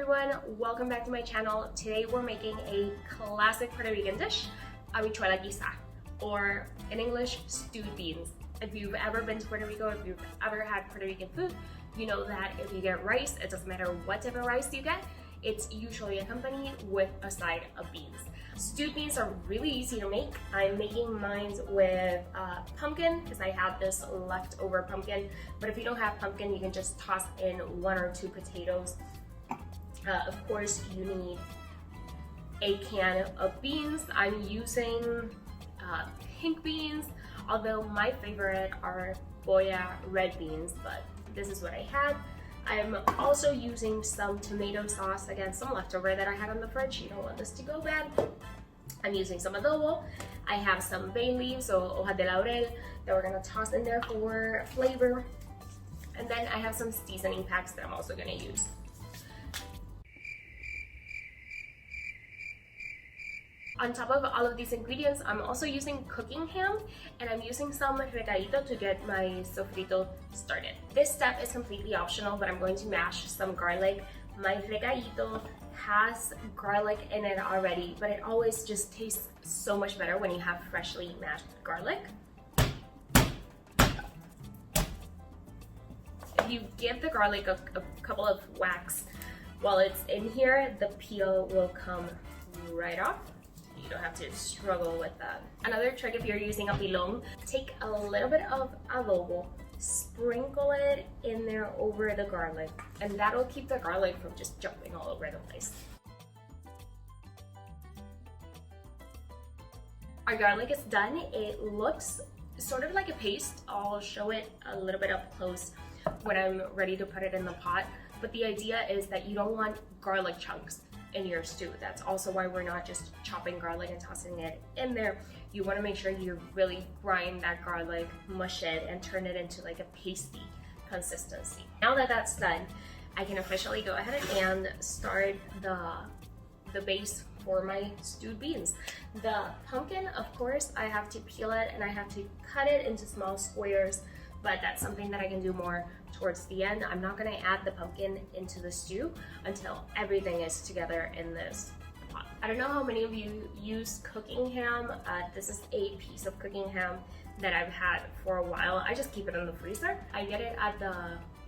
everyone, welcome back to my channel. Today we're making a classic Puerto Rican dish, Habichuelas Guisadas, or in English, stewed beans. If you've ever been to Puerto Rico, if you've ever had Puerto Rican food, you know that if you get rice, it doesn't matter what type of rice you get, it's usually accompanied with a side of beans. Stewed beans are really easy to make. I'm making mine with pumpkin because I have this leftover pumpkin, but if you don't have pumpkin, you can just toss in 1 or 2 potatoes. Of course, you need a can of beans. I'm using pink beans, although my favorite are Goya red beans, but this is what I had. I'm also using some tomato sauce, again, some leftover that I had in the fridge. You don't want this to go bad. I'm using some adobo. I have some bay leaves, so hoja de laurel, that we're gonna toss in there for flavor. And then I have some seasoning packs that I'm also gonna use. On top of all of these ingredients, I'm also using cooking ham, and I'm using some recadito to get my sofrito started. This step is completely optional, but I'm going to mash some garlic. My recadito has garlic in it already, but it always just tastes so much better when you have freshly mashed garlic. If you give the garlic a couple of whacks while it's in here, the peel will come right off. You don't have to struggle with that. Another trick, if you're using a pilon, take a little bit of adobo, sprinkle it in there over the garlic, and that'll keep the garlic from just jumping all over the place. Our garlic is done. It looks sort of like a paste. I'll show it a little bit up close when I'm ready to put it in the pot, but the idea is that you don't want garlic chunks in your stew. That's also why we're not just chopping garlic and tossing it in there. You want to make sure you really grind that garlic, mush it, and turn it into like a pasty consistency. Now that that's done, I can officially go ahead and start the base for my stewed beans. The pumpkin, of course, I have to peel it and I have to cut it into small squares, but that's something that I can do more towards the end. I'm not gonna add the pumpkin into the stew until everything is together in this pot. I don't know how many of you use cooking ham. This is a piece of cooking ham that I've had for a while. I just keep it in the freezer. I get it at the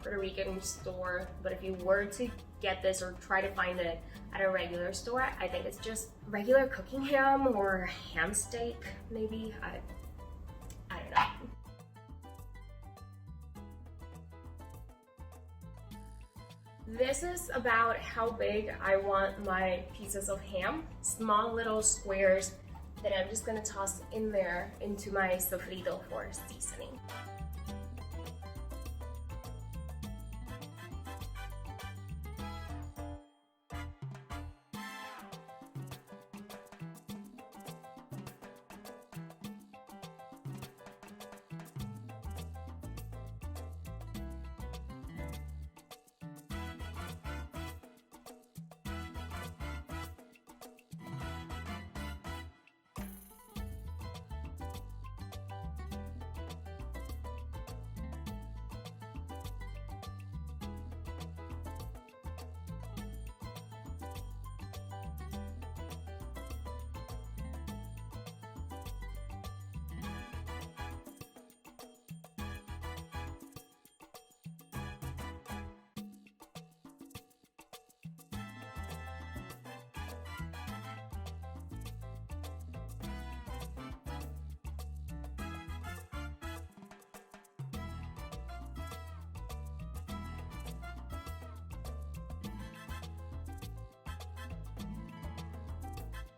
Puerto Rican store, but if you were to get this or try to find it at a regular store, I think it's just regular cooking ham or ham steak, maybe. I don't know. This is about how big I want my pieces of ham. Small little squares that I'm just gonna toss in there into my sofrito for seasoning.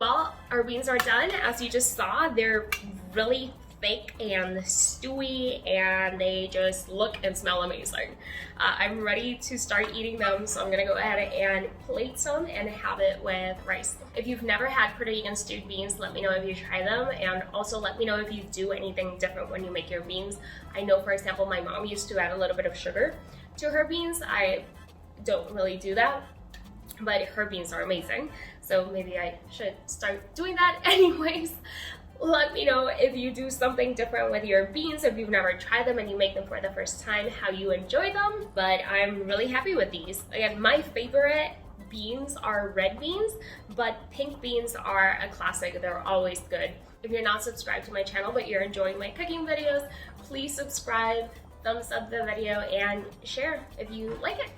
Well, our beans are done. As you just saw, they're really thick and stewy, and they just look and smell amazing. I'm ready to start eating them, so I'm gonna go ahead and plate some and have it with rice. If you've never had Puerto Rican stewed beans, let me know if you try them, and also let me know if you do anything different when you make your beans. I know, for example, my mom used to add a little bit of sugar to her beans. I don't really do that, but her beans are amazing, so maybe I should start doing that. Anyways, let me know if you do something different with your beans, if you've never tried them and you make them for the first time, how you enjoy them. But I'm really happy with these. Again, my favorite beans are red beans, but pink beans are a classic. They're always good. If you're not subscribed to my channel but you're enjoying my cooking videos, please subscribe, thumbs up the video, and share if you like it.